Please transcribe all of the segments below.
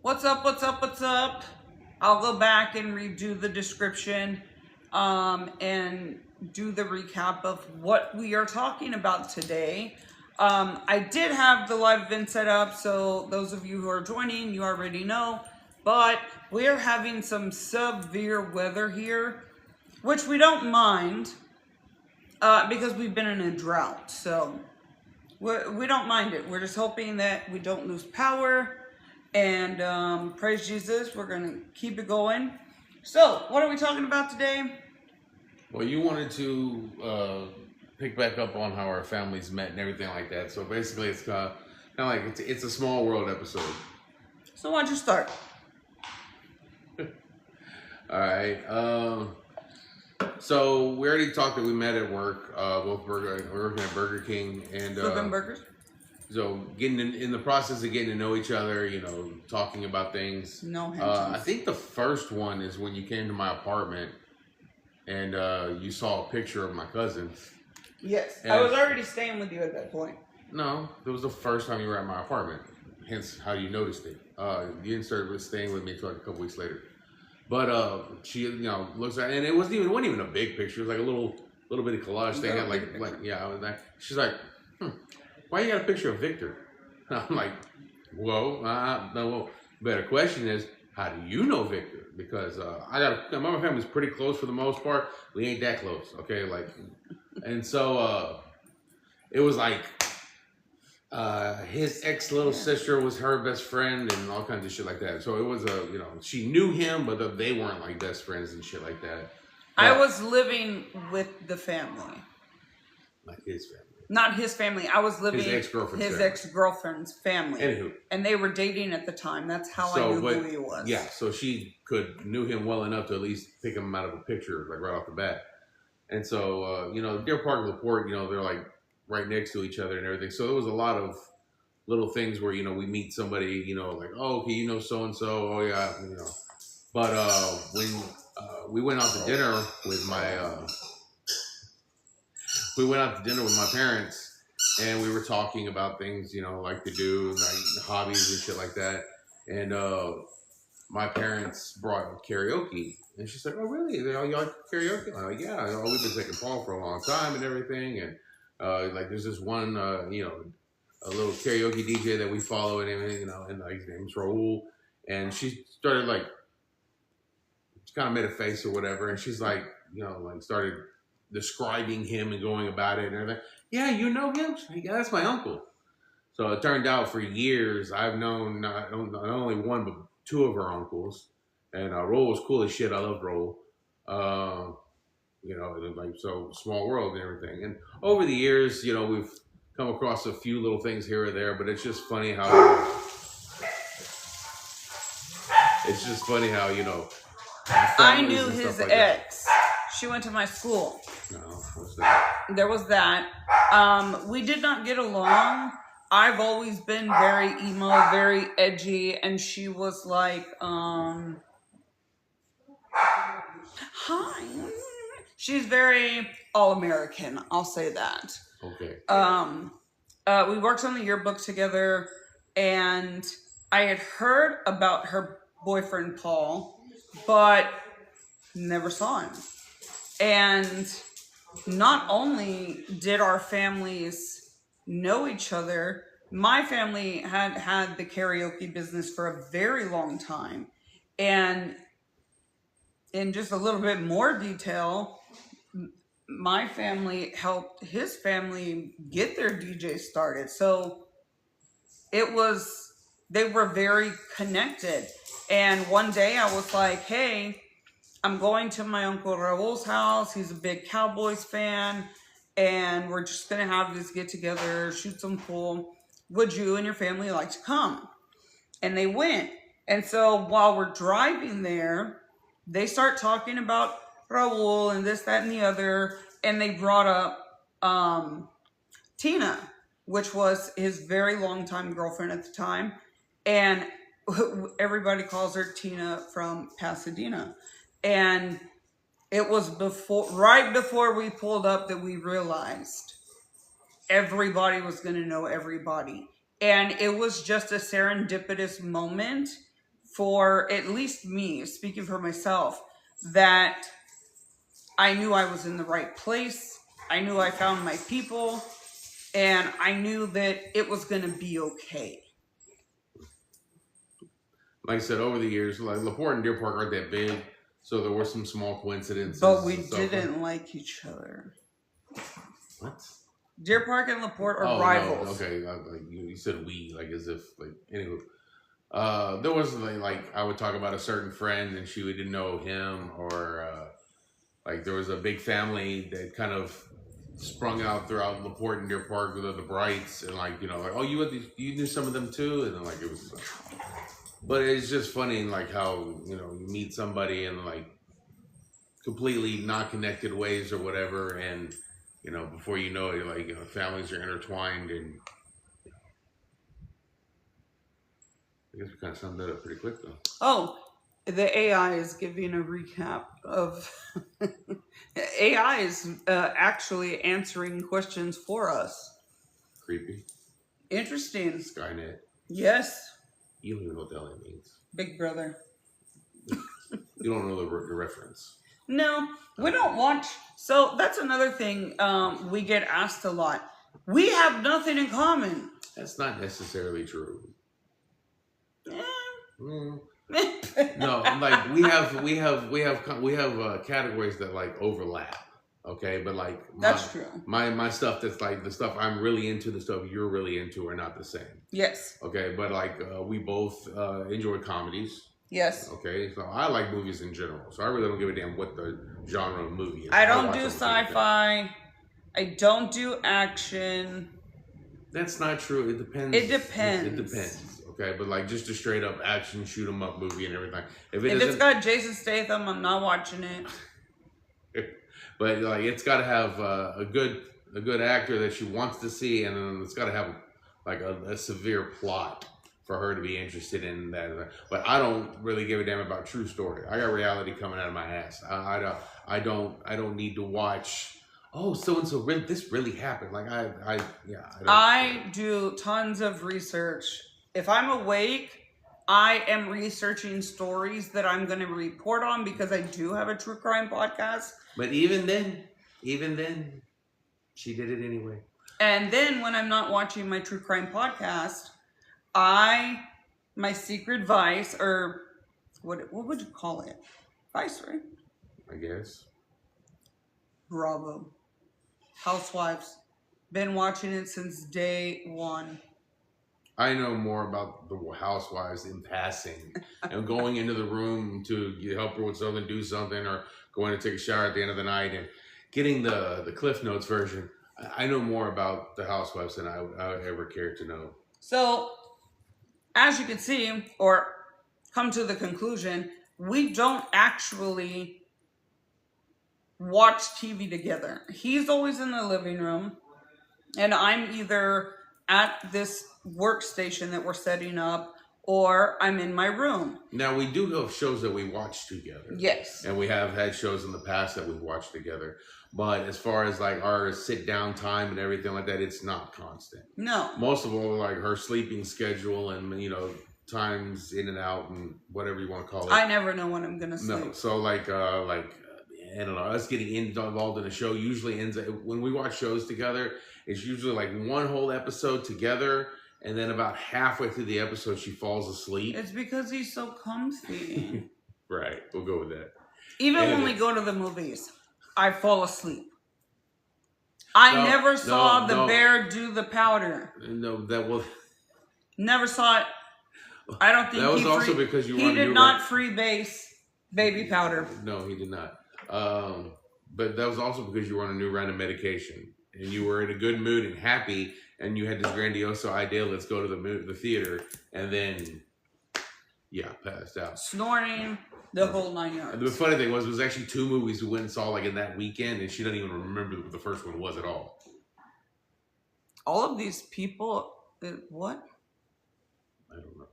What's up? What's up? What's up? I'll go back and redo the description and do the recap of what we are talking about today. I did have the live event set up, so those of you who are joining, you already know. But we are having some severe weather here, which we don't mind because we've been in a drought. So we don't mind it. We're just hoping that we don't lose power. And praise Jesus, we're going to keep it going. So, what are we talking about today? Well, you wanted to pick back up on how our families met and everything like that. So basically, it's kind of like it's a small world episode. So, why don't you start? All right. So we already talked that we met at work. Both we're working at Burger King and Flipping burgers? So getting in the process of getting to know each other, talking about things. No I think the first one is when you came to my apartment and you saw a picture of my cousin. Yes. And I was already staying with you at that point. No, it was the first time you were at my apartment. Hence how you noticed it. You didn't start staying with me until like a couple weeks later. But she, looks at it, and it wasn't even a big picture. It was like a little bit of collage thing. I was like, she's like, why you got a picture of Victor? I'm like, whoa, no. Well, better question is, how do you know Victor? Because my family's pretty close for the most part. We ain't that close, okay? And so it was like his ex little sister was her best friend and all kinds of shit like that. So it was she knew him, but they weren't like best friends and shit like that. But I was living with the family. Like his family. Not his family. I was living his ex-girlfriend's family. Anywho. And they were dating at the time. That's how I knew who he was. Yeah, so she knew him well enough to at least pick him out of a picture, like right off the bat. And so, Deer Park and LaPorte, they're like right next to each other and everything. So there was a lot of little things where, we meet somebody, like, oh, okay, so-and-so, oh, yeah, But when we went out to dinner with my parents, and we were talking about things, like to do, like hobbies and shit like that. And my parents brought karaoke, and she's like, "Oh, really? You like karaoke?" I'm like, "Yeah, we've been taking Paul for a long time and everything." And like, there's this one, a little karaoke DJ that we follow, and everything, and like his name's Raul. And she started like, she kind of made a face or whatever, and she's like, started describing him and going about it and everything. Yeah, you know him? Yeah, that's my uncle. So it turned out for years I've known not only one but two of her uncles. And Roll was cool as shit. I love Roll. Like, so small world and everything. And over the years, we've come across a few little things here or there, but it's just funny how I knew his ex. She went to my school. No, what's that? There was that. We did not get along. I've always been very emo, very edgy, and she was like, hi. She's very all-American, I'll say that. Okay. We worked on the yearbook together, and I had heard about her boyfriend, Paul, but never saw him. And not only did our families know each other, my family had the karaoke business for a very long time. And in just a little bit more detail, my family helped his family get their DJ started. So they were very connected. And one day I was like, hey, I'm going to my Uncle Raul's house. He's a big Cowboys fan. And we're just going to have this get together, shoot some pool. Would you and your family like to come? And they went. And so while we're driving there, they start talking about Raul and this, that, and the other. And they brought up Tina, which was his very long-time girlfriend at the time. And everybody calls her Tina from Pasadena. And it was right before we pulled up that we realized everybody was going to know everybody. And it was just a serendipitous moment for at least me, speaking for myself, that I knew I was in the right place. I knew I found my people, and I knew that it was going to be okay. Like I said, over the years, like LaPorte and Deer Park aren't that big, so there were some small coincidences. But we and stuff. didn't like each other. What? Deer Park and LaPorte are Oh, rivals. no. Okay, like you said we, like as if, like, anyway. There was like I would talk about a certain friend and she didn't know him, or like there was a big family that kind of sprung out throughout LaPorte and Deer Park with the Brights, and like like, oh, you knew some of them too, and then like it was, but it's just funny like how you meet somebody in like completely not connected ways or whatever, and before you know it, like families are intertwined, and I guess we kind of summed that up pretty quick though. Oh, the AI is giving a recap of AI is actually answering questions for us. Creepy. Interesting. Skynet. Yes. You don't even know what the hell that means. Big Brother. You don't know the reference. No, we don't watch. So that's another thing we get asked a lot. We have nothing in common. That's not necessarily true. Mm. No, like we have categories that like overlap. Okay, but like that's true. My stuff that's like the stuff I'm really into, the stuff you're really into are not the same. Yes. Okay, but like we both enjoy comedies. Yes. Okay, so I like movies in general. So I really don't give a damn what the genre of movie is. I don't do sci-fi. I don't do action. That's not true. It depends. It depends. It depends. Okay, but like just a straight up action shoot 'em up movie and everything. If it's got Jason Statham, I'm not watching it. But like it's got to have a good actor that she wants to see, and then it's got to have like a severe plot for her to be interested in that. But I don't really give a damn about true story. I got reality coming out of my ass. I don't need to watch. Oh, so and so this really happened. Like I do tons of research. If I'm awake, I am researching stories that I'm going to report on because I do have a true crime podcast. But even then, she did it anyway. And then when I'm not watching my true crime podcast, my secret vice, or what would you call it? Vice, right? I guess. Bravo. Housewives. Been watching it since day one. I know more about the Housewives in passing and going into the room to help her with something, do something, or going to take a shower at the end of the night and getting the Cliff Notes version. I know more about the Housewives than I would ever care to know. So, as you can see, or come to the conclusion, we don't actually watch TV together. He's always in the living room, and I'm either at this workstation that we're setting up, or I'm in my room. Now, we do have shows that we watch together. Yes. And we have had shows in the past that we've watched together. But as far as like our sit down time and everything like that, it's not constant. No. Most of all, like her sleeping schedule and, times in and out and whatever you want to call it. I never know when I'm going to sleep. No. So I don't know, us getting involved in a show usually ends up, when we watch shows together, it's usually like one whole episode together, and then about halfway through the episode, she falls asleep. It's because he's so comfy. Right, we'll go with that. Even when we go to the movies, I fall asleep. I never saw the bear do the powder. No, that was... Never saw it. I don't think that was also because you were he did not freebase baby powder. No, he did not. But that was also because you were on a new round of medication and you were in a good mood and happy, and you had this grandiose idea, let's go to the theater, and then passed out, snoring, the whole 9 yards. And the funny thing was, it was actually 2 movies we went and saw like in that weekend, and she doesn't even remember what the first one was at all. All of these people, what? I don't know.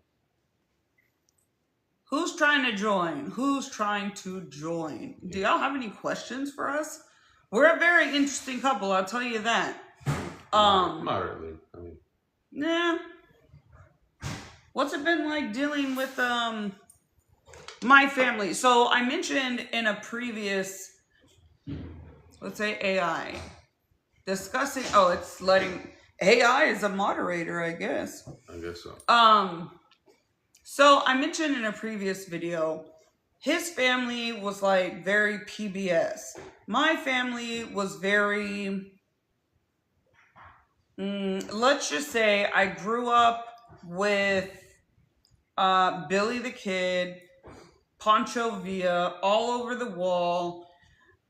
Who's trying to join? Who's trying to join? Yeah. Do y'all have any questions for us? We're a very interesting couple, I'll tell you that. Moderately. I mean. Nah. What's it been like dealing with My family. So I mentioned in a previous, let's say AI, discussing, oh, it's letting, AI is a moderator, I guess. I guess so. So I mentioned in a previous video, his family was like very PBS. My family was very, let's just say I grew up with Billy the Kid, Pancho Villa, all over the wall.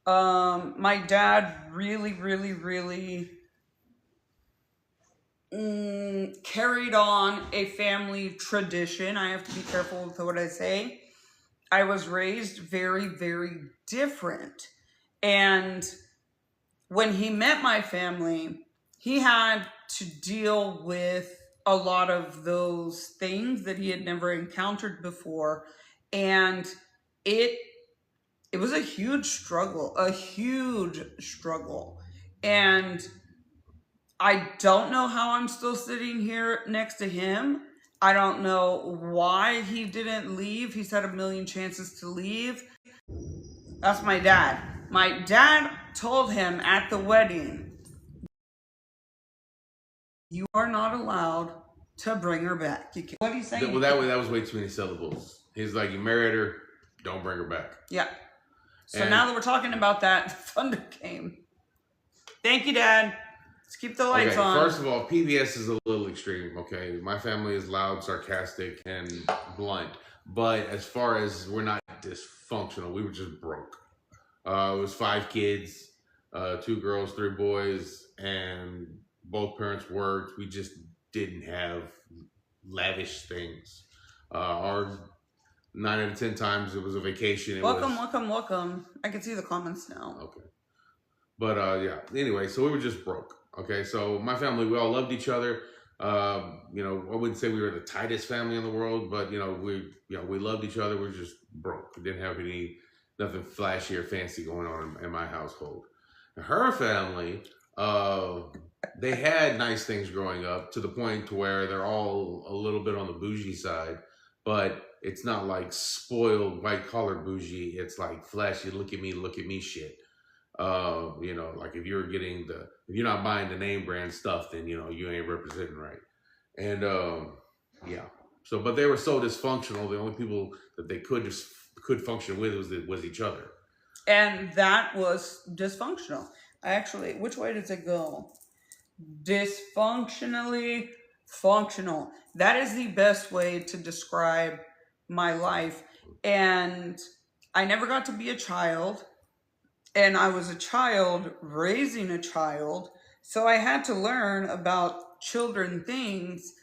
My dad really, really, really carried on a family tradition. I have to be careful with what I say. I was raised very, very different. And when he met my family, he had to deal with a lot of those things that he had never encountered before. And it it was a huge struggle, a huge struggle. And I don't know how I'm still sitting here next to him. I don't know why he didn't leave. He's had a million chances to leave. That's my dad. My dad told him at the wedding, you are not allowed to bring her back. You can't. What are you saying? Well, that was way too many syllables. He's like, you married her, don't bring her back. Yeah. So now that we're talking about that, thunder came. Thank you, Dad. Let's keep the lights on. First of all, PBS is a little extreme, okay? My family is loud, sarcastic, and blunt. But as far as we're not dysfunctional, we were just broke. It was 5 kids, 2 girls, 3 boys, and both parents worked. We just didn't have lavish things. Our 9 out of 10 times it was a vacation. Welcome. I can see the comments now. Okay. But yeah, anyway, so we were just broke. Okay, so my family, we all loved each other. You know, I wouldn't say we were the tightest family in the world, but you know, we loved each other. We were just broke. We didn't have nothing flashy or fancy going on in my household. Her family, they had nice things growing up to the point to where they're all a little bit on the bougie side, but it's not like spoiled white collar bougie. It's like flashy, look at me shit. You know, like if you're not buying the name brand stuff, then you know you ain't representing right. And yeah. So, but they were so dysfunctional. The only people that they could function with was each other. And that was dysfunctional. Which way does it go? Dysfunctionally functional. That is the best way to describe my life. And I never got to be a child. And I was a child raising a child. So I had to learn about children things.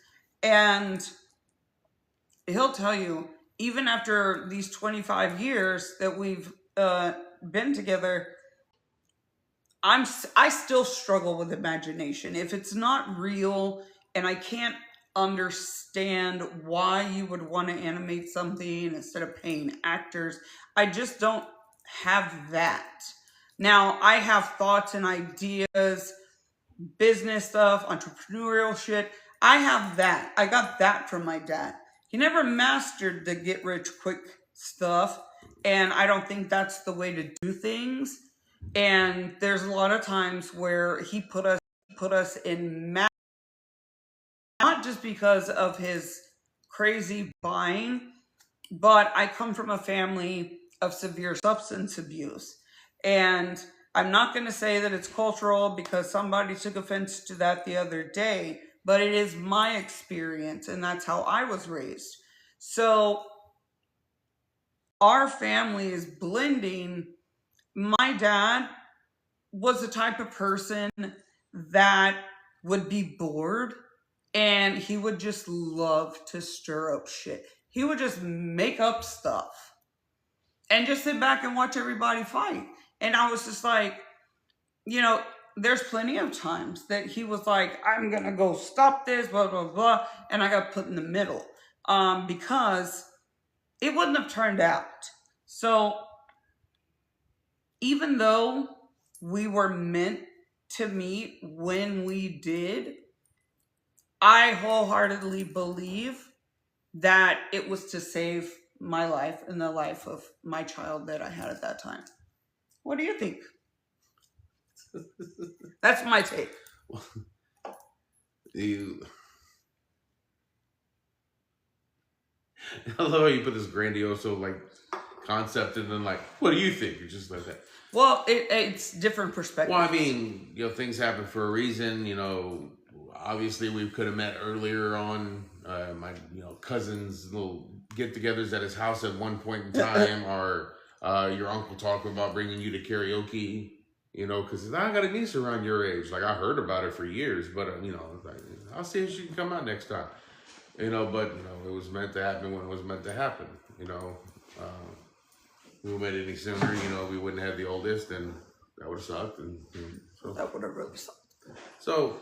And he'll tell you, even after these 25 years that we've been together, I still struggle with imagination. If it's not real and I can't understand why you would want to animate something instead of paying actors, I just don't have that. Now, I have thoughts and ideas, business stuff, entrepreneurial shit. I have that. I got that from my dad. He never mastered the get rich quick stuff, and I don't think that's the way to do things. And there's a lot of times where he put us in not just because of his crazy buying, but I come from a family of severe substance abuse. And I'm not going to say that it's cultural because somebody took offense to that the other day, but it is my experience and that's how I was raised. So our family is blending. My dad was the type of person that would be bored and he would just love to stir up shit. He would just make up stuff and just sit back and watch everybody fight. And I was just like, you know, there's plenty of times that he was like, I'm going to go stop this, blah, blah, blah. And I got put in the middle because it wouldn't have turned out. So even though we were meant to meet when we did, I wholeheartedly believe that it was to save my life and the life of my child that I had at that time. What do you think? That's my take. I love how you put this grandiose like concept and then like, what do you think? You're just like that. Well, it's different perspectives. Well, I mean, things happen for a reason. Obviously we could have met earlier on. My cousin's little get-togethers at his house at one point in time, or your uncle talking about bringing you to karaoke. Because I got a niece around your age. Like I heard about it for years, but like, I'll see if she can come out next time. But it was meant to happen when it was meant to happen. If we met any sooner, we wouldn't have the oldest, and that would have sucked. And so that would have really sucked. So,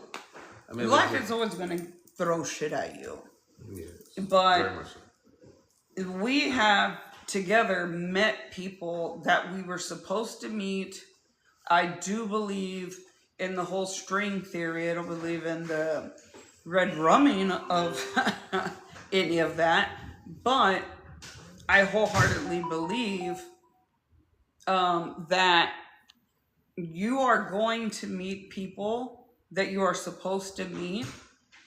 I mean, life is always going to throw shit at you. Yes, but very much so. We have together met people that we were supposed to meet. I do believe in the whole string theory. I don't believe in the red rumming of any of that, but I wholeheartedly believe that you are going to meet people that you are supposed to meet,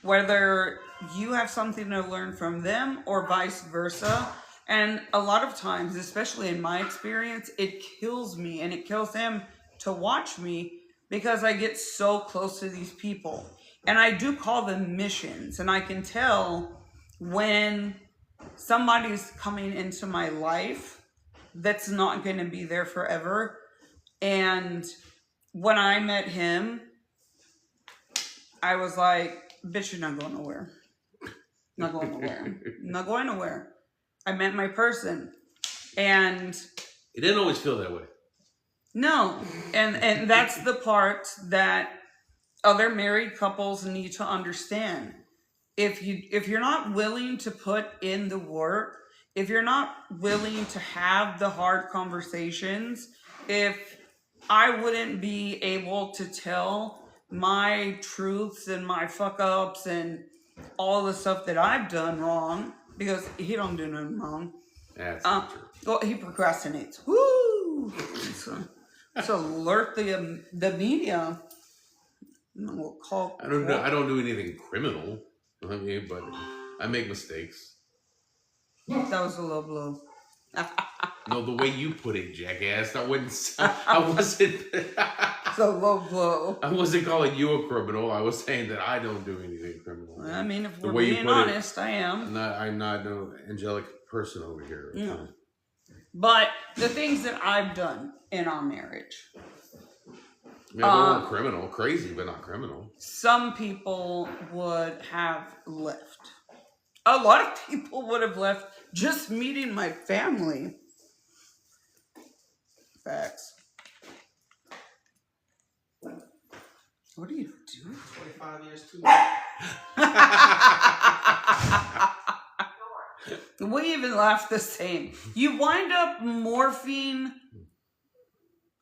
whether you have something to learn from them or vice versa. And a lot of times, especially in my experience, it kills me and it kills him to watch me because I get so close to these people. And I do call them missions. And I can tell when somebody's coming into my life that's not going to be there forever. And when I met him, I was like, bitch, you're not going nowhere. Not going nowhere. Not going nowhere. I met my person. And it didn't always feel that way. No. And that's the part that other married couples need to understand. If you're not willing to put in the work, if you're not willing to have the hard conversations, if I wouldn't be able to tell my truths and my fuck ups and all the stuff that I've done wrong, because he don't do nothing wrong. That's not true. Well, he procrastinates. Woo! So alert the media. We'll call. I don't do anything criminal. I mean, but I make mistakes. That was a low blow. No, the way you put it, jackass. I wasn't. It's a low blow. I wasn't calling you a criminal. I was saying that I don't do anything criminal. I mean, if we're being honest, I am. I'm not no angelic person over here. No. But the things that I've done in our marriage. Yeah, they weren't criminal. Crazy, but not criminal. Some people would have left. A lot of people would have left just meeting my family. Facts. What do you do? 25 years too. We even laugh the same. You wind up morphing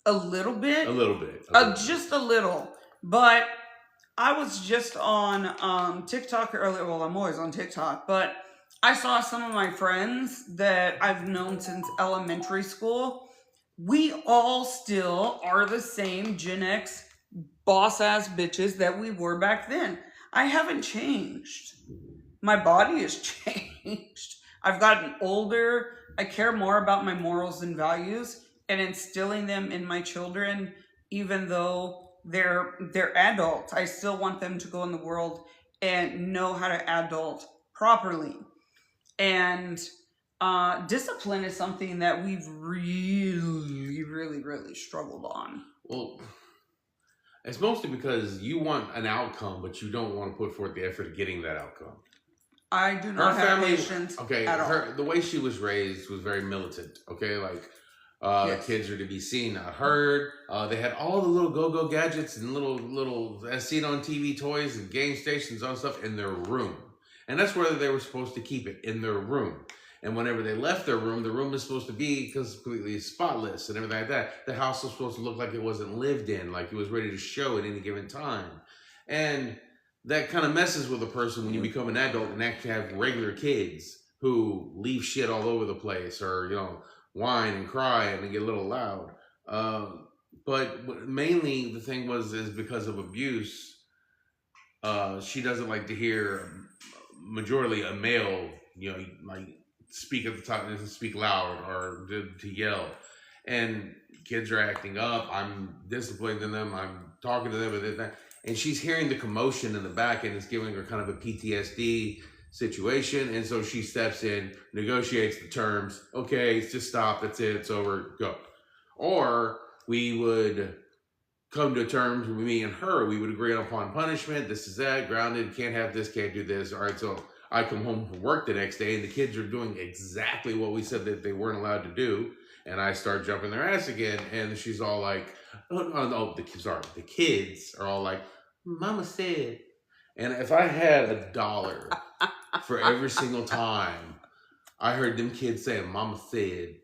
a little bit. A little bit. Just a little. But I was just on TikTok earlier. Well, I'm always on TikTok. But I saw some of my friends that I've known since elementary school. We all still are the same Gen X boss-ass bitches that we were back then. I haven't changed. My body has changed. I've gotten older. I care more about my morals and values and instilling them in my children, even though they're adults. I still want them to go in the world and know how to adult properly. And discipline is something that we've really, really, really struggled on. Well, it's mostly because you want an outcome, but you don't want to put forth the effort of getting that outcome. I do not have patience at all. The way she was raised was very militant. Okay, like Yes. the kids are to be seen, not heard. They had all the little go-go gadgets and little as seen on TV toys and game stations and stuff in their room, and that's where they were supposed to keep it, in their room. And whenever they left their room, the room is supposed to be completely spotless and everything like that. The house was supposed to look like it wasn't lived in, like it was ready to show at any given time. And that kind of messes with a person when you become an adult and actually have regular kids. who leave shit all over the place, or whine and cry and get a little loud. But mainly the thing is because of abuse. She doesn't like to hear majority a male, like speak at the top, speak loud or to yell. And kids are acting up. I'm disciplining them. I'm talking to them, and she's hearing the commotion in the back, and it's giving her kind of a PTSD situation. And so she steps in, negotiates the terms. Okay, just stop. That's it. It's over. Go. Or we would come to terms with me and her. We would agree upon punishment. This is that. Grounded. Can't have this. Can't do this. All right. So I come home from work the next day, and the kids are doing exactly what we said that they weren't allowed to do. And I start jumping their ass again, and she's all like, "Oh, the kids are all like, Mama said." And if I had $1 for every single time I heard them kids saying "Mama said,"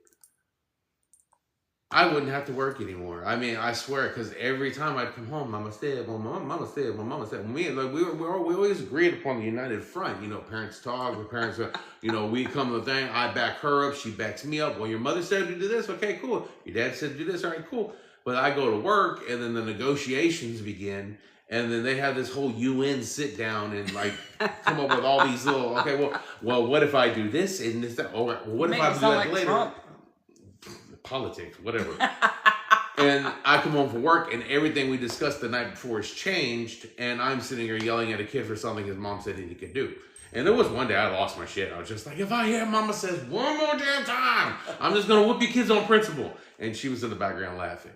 I wouldn't have to work anymore. I mean, I swear, because every time I'd come home, Mama said, well, Mama said, well, Mama said. We always agreed upon the united front. Parents talk, the parents, we come to the thing. I back her up, she backs me up. Well, your mother said to do this, okay, cool. Your dad said to do this, all right, cool. But I go to work, and then the negotiations begin, and then they have this whole UN sit down and like come up with all these little, okay, well, what if I do this and this? Oh, well, what if I do that later? Trump. Politics, whatever. And I come home from work, and everything we discussed the night before has changed, and I'm sitting here yelling at a kid for something his mom said he could do. And there was one day I lost my shit. I was just like, if I hear Mama says one more damn time, I'm just gonna whoop your kids on principle. And she was in the background laughing.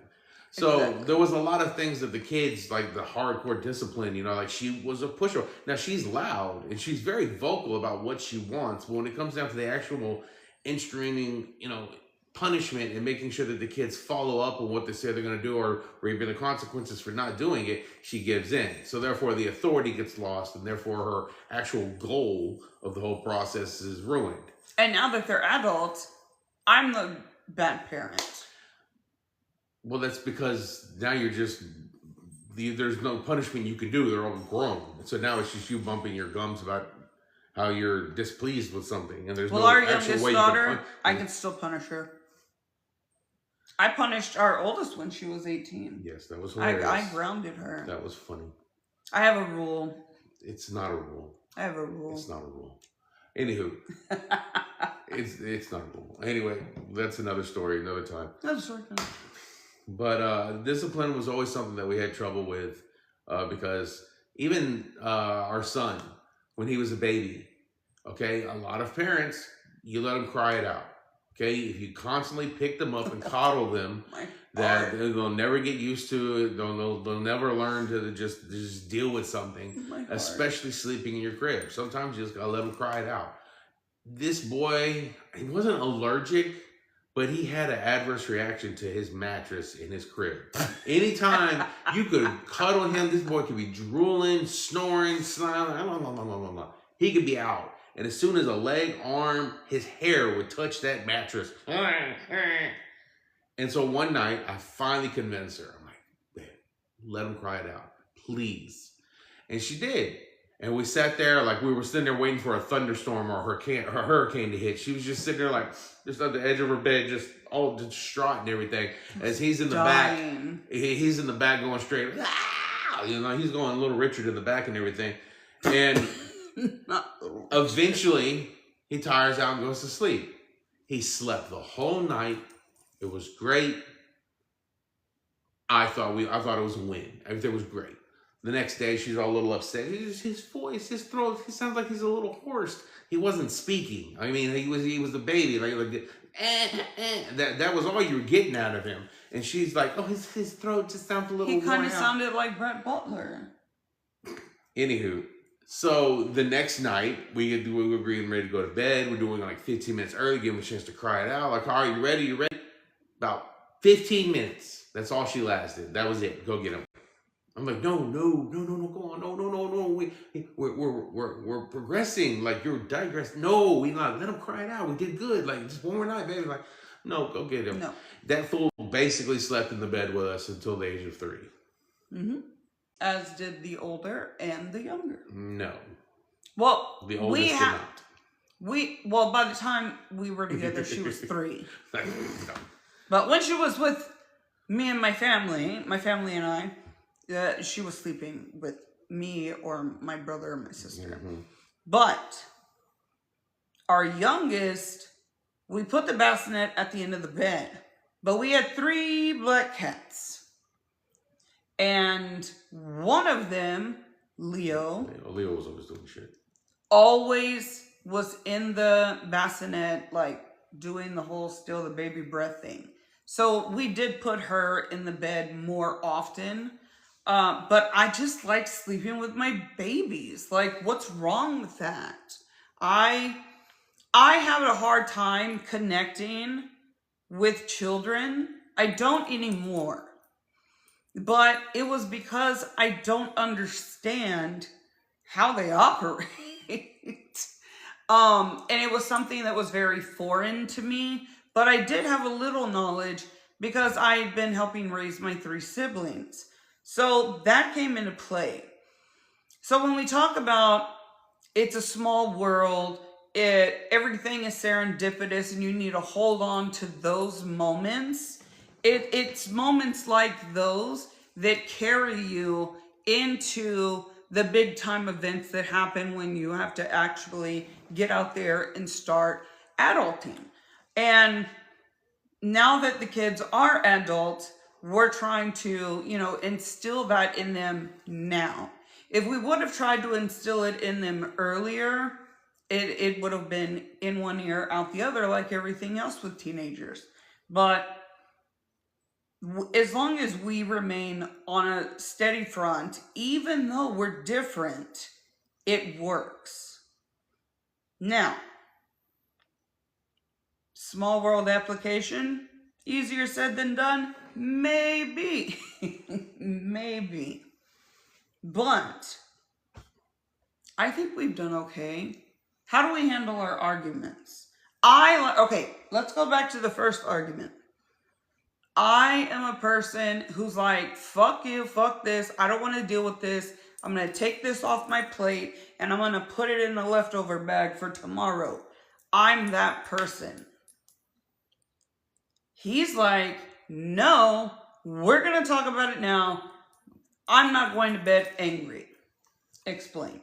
So exactly. There was a lot of things that the kids, like the hardcore discipline, like she was a pushover. Now she's loud and she's very vocal about what she wants, but when it comes down to the actual instrumenting, punishment and making sure that the kids follow up on what they say they're going to do, or even the consequences for not doing it, she gives in. So therefore the authority gets lost, and therefore her actual goal of the whole process is ruined. And now that they're adults, I'm the bad parent. Well, that's because now there's no punishment you can do. They're all grown. So now it's just you bumping your gums about how you're displeased with something. And there's no our actual youngest way daughter, I can still punish her. I punished our oldest when she was 18. Yes, that was hilarious. I grounded her. That was funny. I have a rule. It's not a rule. I have a rule. It's not a rule. Anywho, it's not a rule. Anyway, that's another story, another time. Another story. But discipline was always something that we had trouble with because even our son, when he was a baby, okay, a lot of parents, you let them cry it out. Okay, if you constantly pick them up and coddle them, that they'll never get used to it. They'll never learn to just deal with something, especially sleeping in your crib. Sometimes you just gotta let them cry it out. This boy, he wasn't allergic, but he had an adverse reaction to his mattress in his crib. Anytime you could cuddle him, this boy could be drooling, snoring, smiling, he could be out. And as soon as a leg, arm, his hair would touch that mattress. And so one night, I finally convinced her. I'm like, babe, let him cry it out, please. And she did. And we sat there like we were sitting there waiting for a thunderstorm or a hurricane to hit. She was just sitting there like just on the edge of her bed, just all distraught and everything. As he's in the back, he's in the back going straight. He's going Little Richard in the back and everything. And eventually, he tires out and goes to sleep. He slept the whole night. It was great. I thought it was a win. Everything was great. The next day, she's all a little upset. His voice, his throat, he sounds like he's a little hoarse. He wasn't speaking. I mean, he was a baby. That was all you were getting out of him. And she's like, oh, his throat just sounds a little worn out. He kind of sounded like Brett Butler. Anywho. So the next night, we were agreeing ready to go to bed. We're doing like 15 minutes early, give him a chance to cry it out. Like, all right, you ready? You ready? About 15 minutes. That's all she lasted. That was it. Go get him. I'm like, no, go on. No. We're progressing. Like, you're digressing. No, we not. Let him cry it out. We did good. Like, just one more night, baby. Like, no, go get him. No. That fool basically slept in the bed with us until the age of 3. Mm-hmm. As did the older and the younger. No. Well, the oldest did not. Well, by the time we were together, she was 3. But when she was with me and my family and I, she was sleeping with me or my brother or my sister. But our youngest, we put the bassinet at the end of the bed. But we had 3 black cats. And one of them, Leo, Leo was always doing shit. Always was in the bassinet, like doing the whole steal the baby breath thing. So we did put her in the bed more often. But I just like sleeping with my babies. Like, what's wrong with that? I have a hard time connecting with children. I don't anymore. But it was because I don't understand how they operate. And it was something that was very foreign to me. But I did have a little knowledge because I had been helping raise my 3 siblings. So that came into play. So when we talk about it's a small world, everything is serendipitous and you need to hold on to those moments. It's moments like those that carry you into the big time events that happen when you have to actually get out there and start adulting. And now that the kids are adults, we're trying to, instill that in them now. If we would have tried to instill it in them earlier, it would have been in one ear, out the other, like everything else with teenagers. But as long as we remain on a steady front, even though we're different, it works. Now, small world application, easier said than done? Maybe. Maybe. But I think we've done okay. How do we handle our arguments? Okay, let's go back to the first argument. I am a person who's like, fuck you, fuck this. I don't want to deal with this. I'm going to take this off my plate and I'm going to put it in the leftover bag for tomorrow. I'm that person. He's like, no, we're going to talk about it now. I'm not going to bed angry. Explain.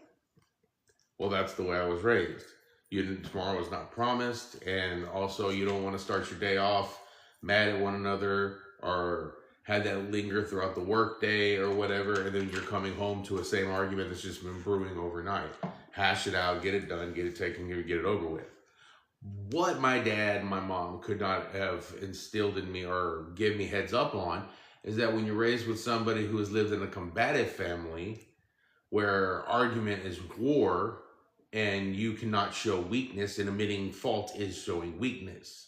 Well, that's the way I was raised. Tomorrow is not promised, and also you don't want to start your day off mad at one another or had that linger throughout the workday or whatever, and then you're coming home to a same argument that's just been brewing overnight. Hash it out, get it done, get it taken care of, get it over with. What my dad and my mom could not have instilled in me or give me heads up on is that when you're raised with somebody who has lived in a combative family where argument is war and you cannot show weakness, and admitting fault is showing weakness.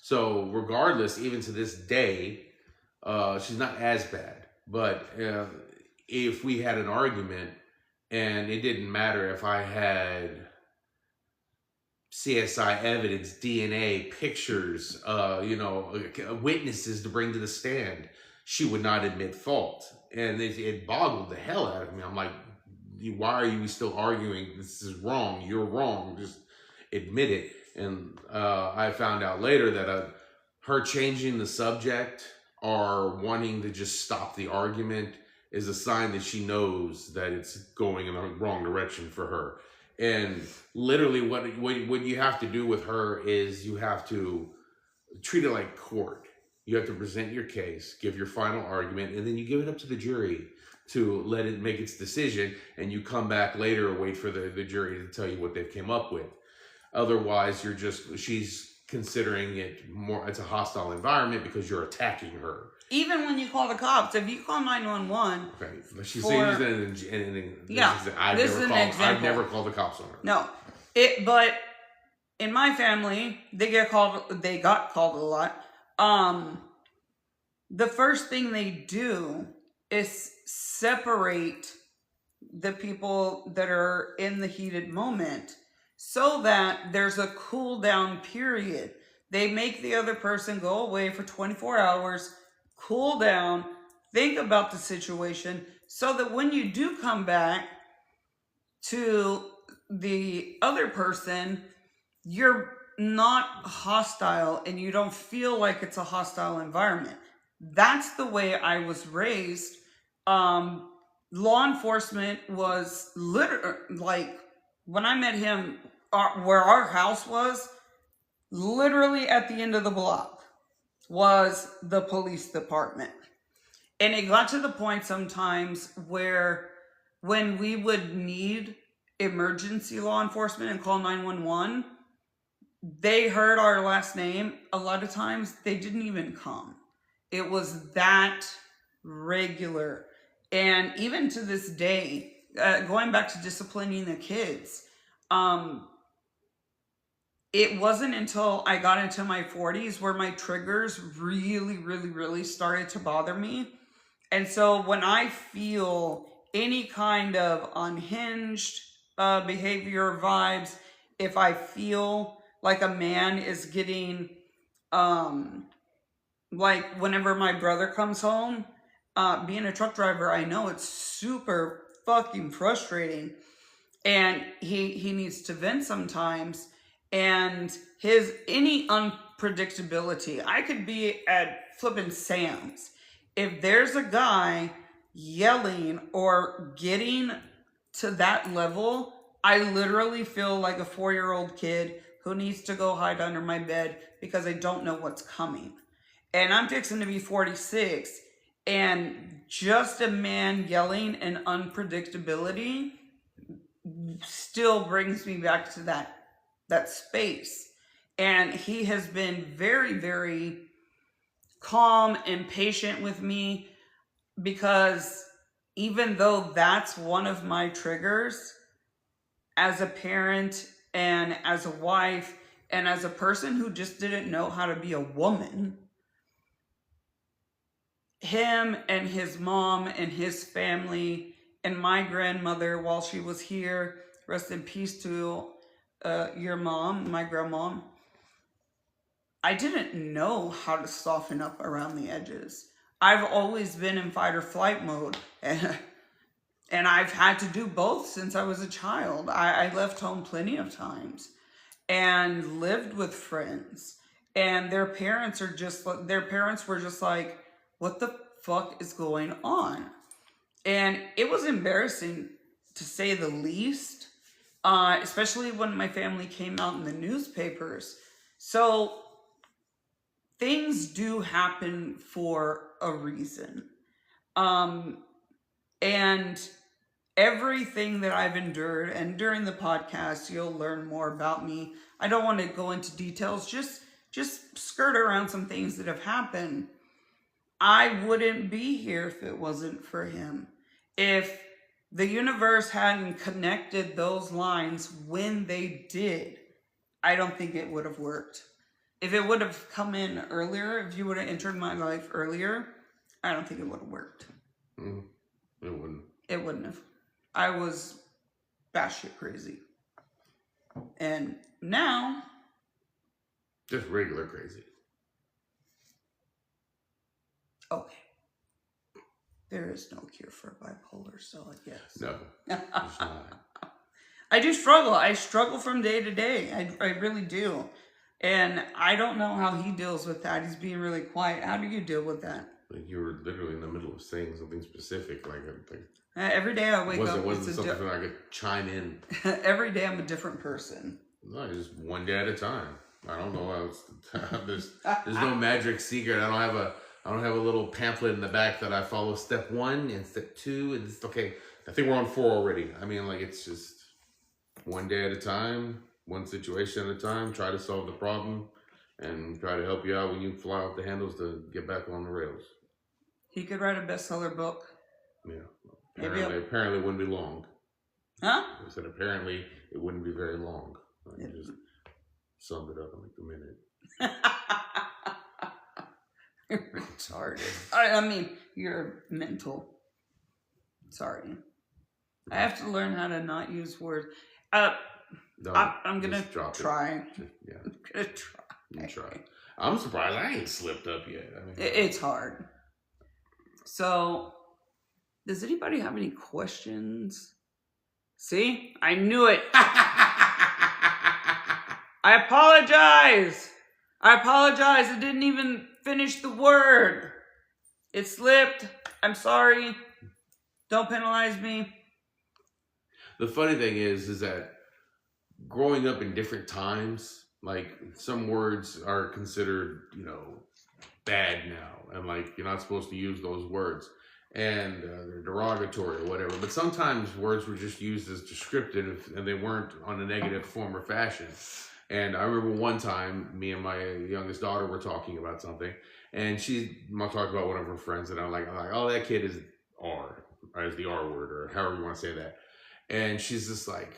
So regardless, even to this day, she's not as bad. But if we had an argument and it didn't matter if I had CSI evidence, DNA, pictures, witnesses to bring to the stand, she would not admit fault. And it boggled the hell out of me. I'm like, why are you still arguing? This is wrong. You're wrong. Just admit it. And I found out later that her changing the subject or wanting to just stop the argument is a sign that she knows that it's going in the wrong direction for her. And literally what you have to do with her is you have to treat it like court. You have to present your case, give your final argument, and then you give it up to the jury to let it make its decision, and you come back later or wait for the jury to tell you what they've came up with. Otherwise, she's considering it more, it's a hostile environment because you're attacking her. Even when you call the cops, if you call 911. Okay, she's saying I've never called the cops on her. No, but in my family, they got called a lot. The first thing they do is separate the people that are in the heated moment so that there's a cool down period. They make the other person go away for 24 hours, cool down, think about the situation, so that when you do come back to the other person, you're not hostile and you don't feel like it's a hostile environment. That's the way I was raised. Um, Law enforcement was literally like when I met him, where our house was, literally at the end of the block was the police department. And it got to the point sometimes where when we would need emergency law enforcement and call 911, they heard our last name. A lot of times they didn't even come. It was that regular. And even to this day, going back to disciplining the kids, um, it wasn't until I got into my 40s where my triggers really, really, really started to bother me. And so when I feel any kind of unhinged behavior, vibes, if I feel like a man is getting, um, like whenever my brother comes home, being a truck driver, I know it's super fucking frustrating, and he needs to vent sometimes, and his any unpredictability. I could be at flipping Sam's. If there's a guy yelling or getting to that level, I literally feel like a 4-year-old kid who needs to go hide under my bed because I don't know what's coming. And I'm fixing to be 46, and just a man yelling and unpredictability still brings me back to that space. And he has been very, very calm and patient with me, because even though that's one of my triggers as a parent and as a wife and as a person who just didn't know how to be a woman, him and his mom and his family and my grandmother while she was here, rest in peace to your mom, my grandmom, I didn't know how to soften up around the edges. I've always been in fight or flight mode, and I've had to do both since I was a child. I left home plenty of times and lived with friends, and their parents were just like, what the fuck is going on? And it was embarrassing, to say the least, especially when my family came out in the newspapers. So things do happen for a reason. And everything that I've endured, and during the podcast, you'll learn more about me. I don't want to go into details, just skirt around some things that have happened. I wouldn't be here if it wasn't for him. If the universe hadn't connected those lines when they did, I don't think it would have worked. If it would have come in earlier, if you would have entered my life earlier, I don't think it would have worked. It wouldn't. It wouldn't have. I was batshit crazy. And now, just regular crazy. Okay. There is no cure for bipolar, so I guess. No, there's not. I do struggle. I struggle from day to day. I really do. And I don't know how he deals with that. He's being really quiet. How do you deal with that? Like you were literally in the middle of saying something specific. Every day I wake up. Wasn't something I could chime in. Every day I'm a different person. No, just one day at a time. I don't know. There's no magic secret. I don't have a little pamphlet in the back that I follow step 1 and step 2. And it's okay. I think we're on 4 already. I mean, like, it's just one day at a time, one situation at a time. Try to solve the problem and try to help you out when you fly off the handles to get back on the rails. He could write a bestseller book. Yeah. Apparently it wouldn't be long. Huh? I said apparently it wouldn't be very long. I just summed it up in like a minute. You're retarded. I mean, you're mental. Sorry. I have to learn how to not use words. I'm gonna try. Yeah. I'm gonna try. You try. I'm surprised I ain't slipped up yet. I mean, it's hard. So, does anybody have any questions? See? I knew it. I apologize. I apologize. I didn't even finish the word. It slipped. I'm sorry. Don't penalize me. The funny thing is that growing up in different times, like some words are considered, bad now, and like you're not supposed to use those words, and they're derogatory or whatever. But sometimes words were just used as descriptive, and they weren't on a negative form or fashion. And I remember one time, me and my youngest daughter were talking about something, and she talked about one of her friends, and I'm like, oh, that kid is R, or is the R word, or however you want to say that. And she's just like,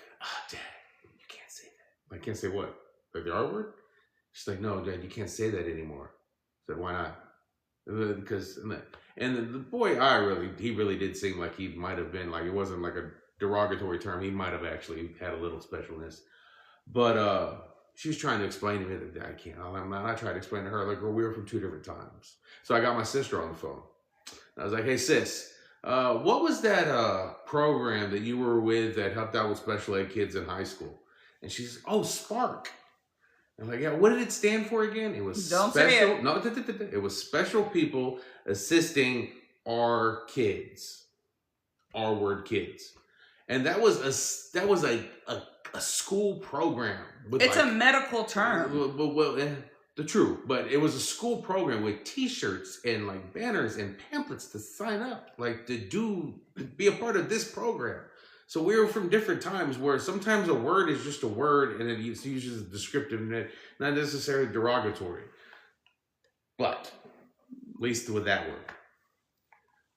Dad, you can't say that. I can't say what? Like the R word? She's like, no, Dad, you can't say that anymore. I said, why not? Because, and the boy, he really did seem like he might have been, like, it wasn't like a derogatory term. He might have actually had a little specialness. But she was trying to explain to me that I can't. I tried to explain to her, like, well, we were from two different times. So I got my sister on the phone. I was like, hey, sis, what was that program that you were with that helped out with special ed kids in high school? And she's, oh, Spark. I'm like, yeah, what did it stand for again? It was Don't special. say it. No, it was special people assisting our kids, our word kids, and that was a school program. It's a medical term. Well, the truth, but it was a school program with T-shirts and like banners and pamphlets to sign up, like to be a part of this program. So we were from different times where sometimes a word is just a word and it's used as descriptive and not necessarily derogatory. But, at least with that word.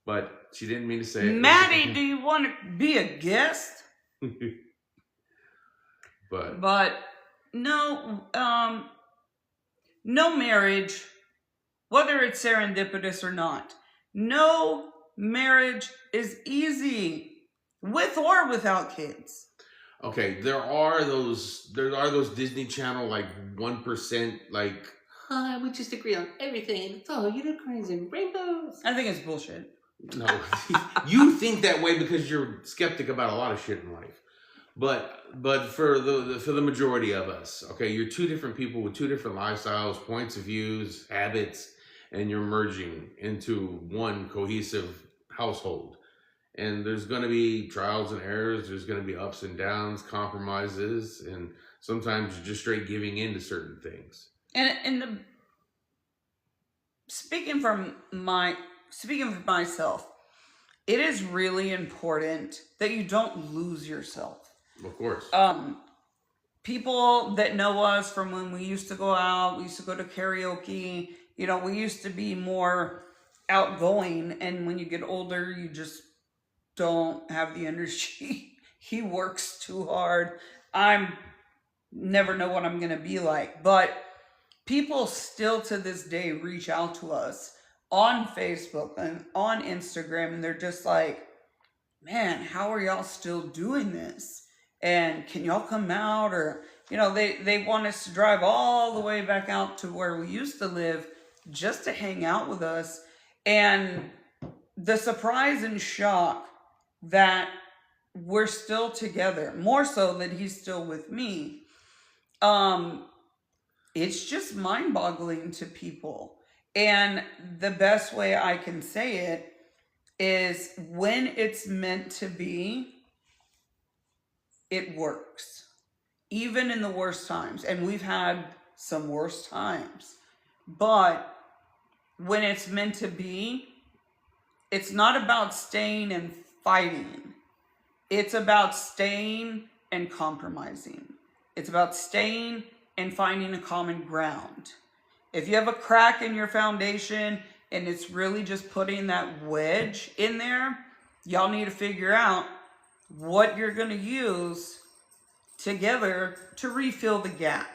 But she didn't mean to say it. Maddie, do you want to be a guest? But no, no marriage, whether it's serendipitous or not, no marriage is easy. With or without kids. Okay, there are those Disney Channel like 1% like we just agree on everything. It's all unicorns and rainbows. I think it's bullshit. No, you think that way because you're skeptic about a lot of shit in life. But for the majority of us, okay, you're two different people with two different lifestyles, points of views, habits, and you're merging into one cohesive household. And there's going to be trials and errors. There's going to be ups and downs, compromises, and sometimes you're just straight giving in to certain things. And speaking for myself, it is really important that you don't lose yourself. Of course. People that know us from when we used to go out, we used to go to karaoke. We used to be more outgoing, and when you get older, you just don't have the energy. He works too hard. I'm never know what I'm going to be like. But people still to this day reach out to us on Facebook and on Instagram. And they're just like, man, how are y'all still doing this? And can y'all come out? Or, they want us to drive all the way back out to where we used to live just to hang out with us. And the surprise and shock that we're still together, more so that he's still with me, it's just mind-boggling to people. And the best way I can say it is when it's meant to be, it works. Even in the worst times. And we've had some worse times. But when it's meant to be, it's not about staying and fighting. It's about staying and compromising. It's about staying and finding a common ground. If you have a crack in your foundation and it's really just putting that wedge in there, y'all need to figure out what you're going to use together to refill the gap.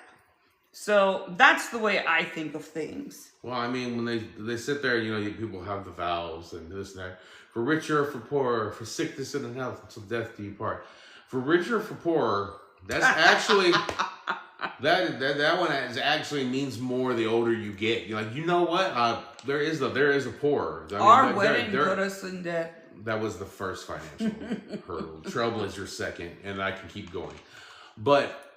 So that's the way I think of things. Well, I mean, when they sit there, people have the vows and this and that. For richer or for poorer, for sickness and health, until death do you part. For richer or for poorer, that's actually that one actually means more the older you get. You're like, you know what? There is a poorer. Our wedding put us in debt. That was the first financial hurdle. Trouble is your second, and I can keep going. But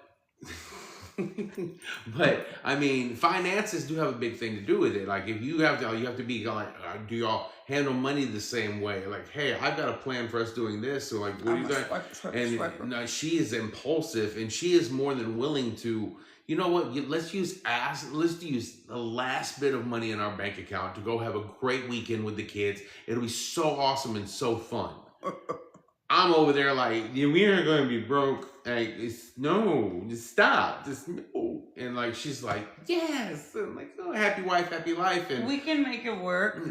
But I mean, finances do have a big thing to do with it. Like if you have to be like, do y'all handle money the same way? Like, hey, I've got a plan for us doing this. So like, what are I'm you a doing? swiper. And no, she is impulsive, and she is more than willing to. You know what? Let's use the last bit of money in our bank account to go have a great weekend with the kids. It'll be so awesome and so fun. I'm over there like, yeah, we aren't going to be broke. Like, just stop, just no. And like, she's like, yes. And I'm like, oh, happy wife, happy life. And We can make it work.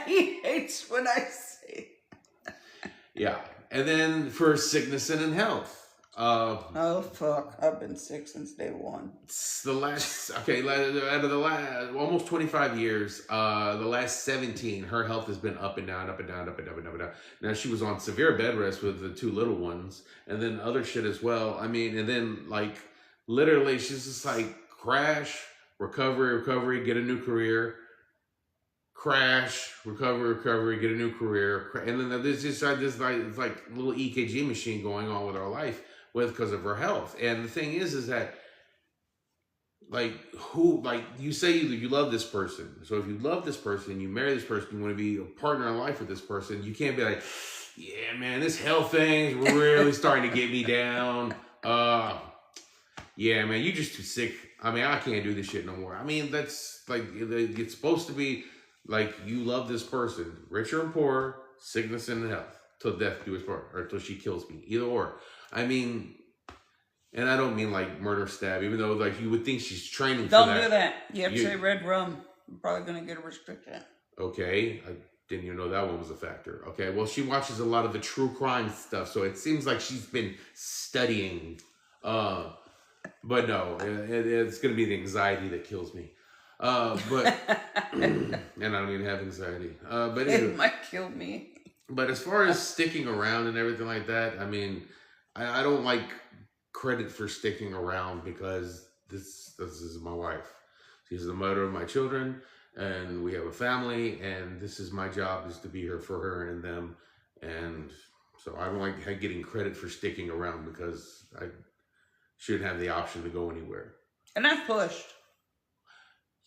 He hates when I say. yeah. And then for sickness and in health. Oh fuck! I've been sick since day one. The last, okay, out of the last almost 25 years, the last 17, her health has been up and down, up and down, up and down, up and down. Now she was on severe bed rest with the two little ones, and then other shit as well. I mean, and then like literally, she's just like crash, recovery, get a new career, crash, recovery, get a new career, and then there's just this like it's like little EKG machine going on with our life because of her health. And the thing is that like you say you love this person. So if you love this person, you marry this person, you want to be a partner in life with this person, you can't be like, yeah, man, this health thing's really starting to get me down. Yeah, man, you just too sick. I mean, I can't do this shit no more. I mean, that's like it's supposed to be like you love this person, rich or poor, sickness and health, till death do us part, or till she kills me, either or. I mean. And I don't mean like murder stab, even though like you would think she's training for that. Don't do that. You have to say red rum. You're probably going to get a restriction. Okay. I didn't even know that one was a factor. Okay. Well, she watches a lot of the true crime stuff, so it seems like she's been studying. But no, it's going to be the anxiety that kills me. But and I don't even have anxiety. But it might kill me. But as far as sticking around and everything like that, I mean, I don't like credit for sticking around because this is my wife. She's the mother of my children, and we have a family, and this is my job, is to be here for her and them. And so I don't like getting credit for sticking around because I shouldn't have the option to go anywhere. And I've pushed.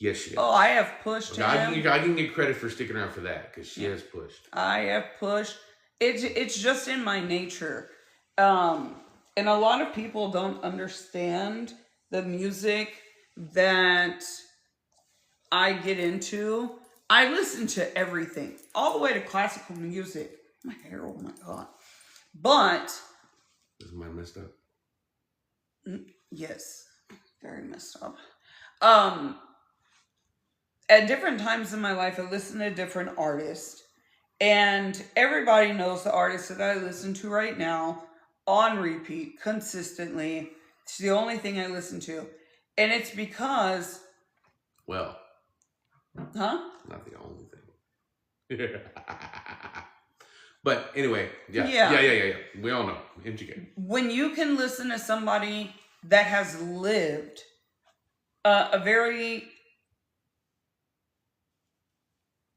Yes, she has. Oh, I have pushed him. I can get credit for sticking around for that because she has pushed. I have pushed. It's just in my nature. And a lot of people don't understand the music that I get into. I listen to everything, all the way to classical music. My hair, oh my God. But. Is mine messed up? Yes, very messed up. At different times in my life, I listen to different artists. And everybody knows the artist that I listen to right now. On repeat, consistently. It's the only thing I listen to. And it's because... Well. Huh? Not the only thing. But anyway, yeah. We all know. MGK. When you can listen to somebody that has lived a very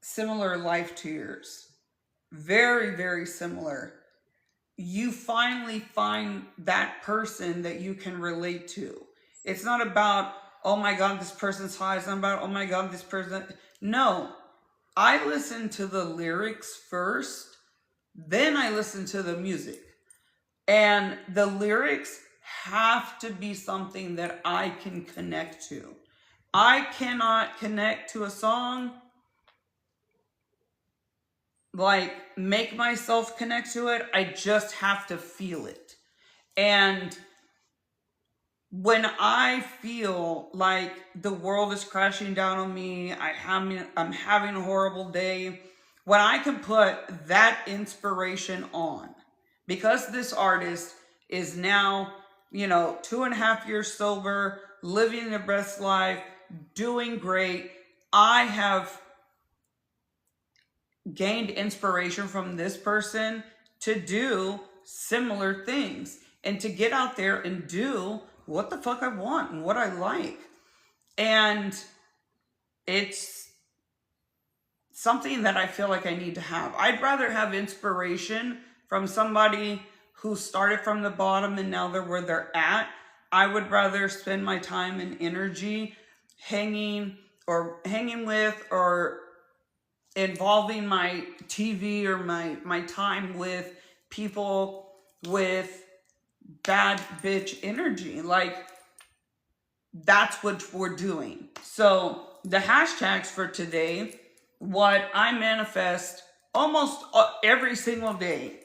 similar life to yours. Very, very similar. You finally find that person that you can relate to. It's not about, oh my God, this person's high. It's not about, oh my God, this person. No. I listen to the lyrics first, then I listen to the music. And the lyrics have to be something that I can connect to. I cannot connect to a song, like make myself connect to it. I just have to feel it. And when I feel like the world is crashing down on me, I'm having a horrible day, when I can put that inspiration on, because this artist is now, 2.5 years sober, living their best life, doing great. I have gained inspiration from this person to do similar things and to get out there and do what the fuck I want and what I like. And it's something that I feel like I need to have. I'd rather have inspiration from somebody who started from the bottom and now they're where they're at, I would rather spend my time and energy hanging with or involving my TV or my time with people with bad bitch energy. Like, that's what we're doing. So the hashtags for today, what I manifest almost every single day: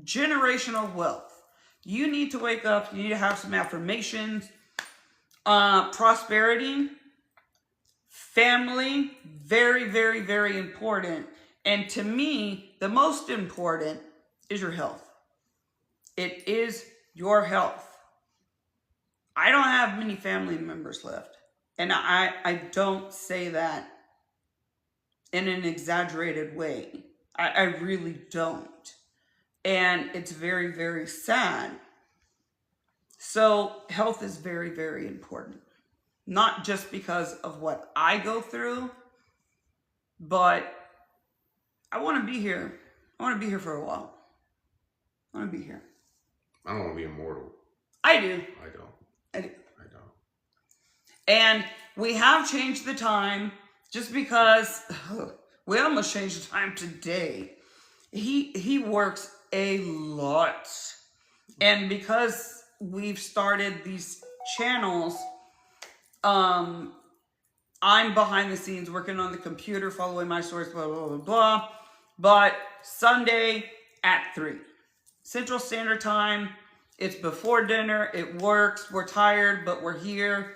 generational wealth. You need to wake up, you need to have some affirmations. Prosperity, family, very, very, very important. And to me, the most important is your health. It is your health. I don't have many family members left. And I don't say that in an exaggerated way. I really don't. And it's very, very sad. So health is very, very important. Not just because of what I go through, but I want to be here. I want to be here for a while. I want to be here. I don't want to be immortal. I do. I don't. I do. I don't. And we have changed the time just because we almost changed the time today. He works a lot. And because we've started these channels, I'm behind the scenes working on the computer, following my source, blah, blah, blah, blah. But Sunday at 3 Central Standard Time. It's before dinner. It works. We're tired, but we're here.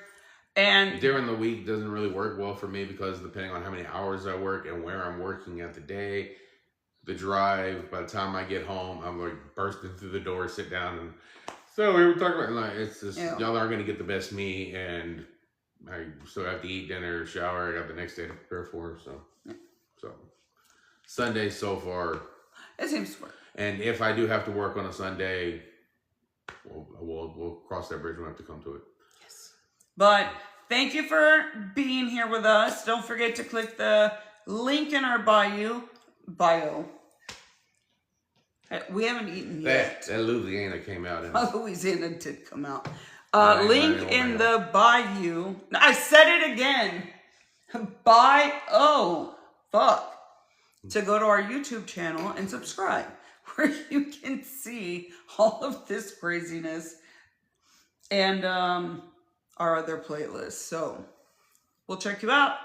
And during the week doesn't really work well for me because depending on how many hours I work and where I'm working at the day, the drive, by the time I get home, I'm like bursting through the door, sit down. And so we were talking about, like, it's just, y'all aren't going to get the best me. And I still have to eat dinner, shower. I got the next day to prepare for. So Sunday so far. It seems to work. And if I do have to work on a Sunday, we'll cross that bridge when we have to come to it. Yes. But thank you for being here with us. Don't forget to click the link in our bio. We haven't eaten yet. That Louisiana came out. Louisiana did come out. Link in the bio. I said it again. To go to our YouTube channel and subscribe, where you can see all of this craziness and our other playlists. So we'll check you out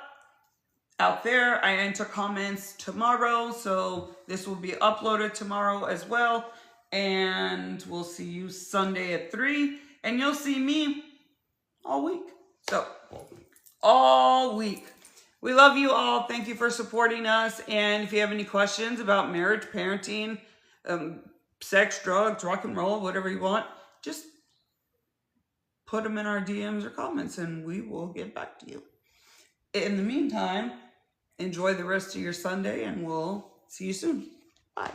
there. I enter comments tomorrow, so this will be uploaded tomorrow as well. And we'll see you Sunday at 3, and you'll see me all week. So all week. We love you all. Thank you for supporting us. And if you have any questions about marriage, parenting, sex, drugs, rock and roll, whatever you want, just put them in our DMs or comments and we will get back to you. In the meantime, enjoy the rest of your Sunday and we'll see you soon. Bye.